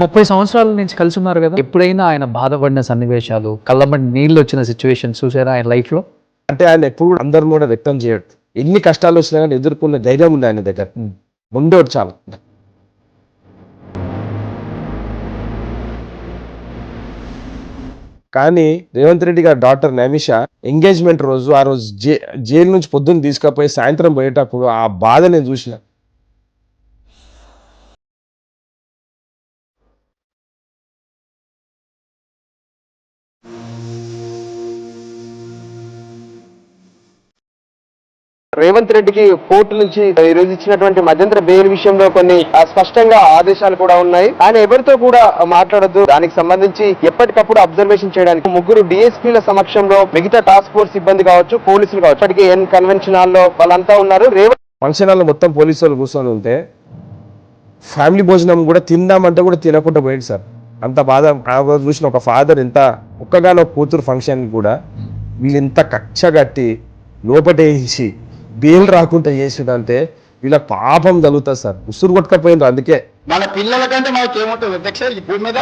30 సంవత్సరాల నుంచి కలిసి ఉన్నారు కదా, ఎప్పుడైనా ఆయన బాధపడిన సన్నివేశాలు, కళ్ళమ్మటి నీళ్ళు వచ్చిన సిచ్యువేషన్స్ చూసారా ఆయన లైఫ్ లో? అంటే ఆయన ఎప్పుడు అందరు కూడా వ్యక్తం చేయడు. ఎన్ని కష్టాలు వచ్చినా కానీ ఎదుర్కొన్న ధైర్యం ఉంది ఆయన దగ్గర. ఉండేవాడు చాలా. కానీ రేవంత్ రెడ్డి గారి డాక్టర్ నమిష ఎంగేజ్మెంట్ రోజు, ఆ రోజు జైలు నుంచి పొద్దున్న తీసుకుపోయి సాయంత్రం పోయేటప్పుడు ఆ బాధ నేను చూసిన. రేవంత్ రెడ్డికి కోర్టు నుంచి ఈ రోజు ఇచ్చినటువంటి మధ్యంతర బెయిల్ విషయంలో కొన్ని స్పష్టంగా ఆదేశాలు కూడా ఉన్నాయి. ఆయన ఎవరితో కూడా మాట్లాడద్దు, దానికి సంబంధించి ఎప్పటికప్పుడు అబ్జర్వేషన్ చేయడానికి 3 డిఎస్పీల సమక్షంలో మిగతా టాస్క్ ఫోర్స్ సిబ్బంది కావచ్చు, పోలీసులు కావచ్చు, ఇప్పటికే ఎన్ కన్వెన్షన్ హాల్లో వాళ్ళంతా ఉన్నారు. ఫంక్షన్ హాల్లో మొత్తం పోలీసు వాళ్ళు కూర్చొని ఉంటే ఫ్యామిలీ భోజనం కూడా తిందామంటే కూడా తినకుండా పోయింది సార్. అంత బాధ. చూసిన ఒక ఫాదర్ ఎంత ఒక్కగానో కూతురు ఫంక్షన్ కూడా వీళ్ళు ఎంత కక్ష కట్టి లోపటేసి బెయిల్ రాకుండా చేసిందంటే వీళ్ళ పాపం తగులుతుంది సార్. ఉసురు కొట్టుకపోయిండ్రు. అందుకే మన పిల్లల కంటే మనకి ఏముంటుంది అధ్యక్ష ఈ భూమి మీద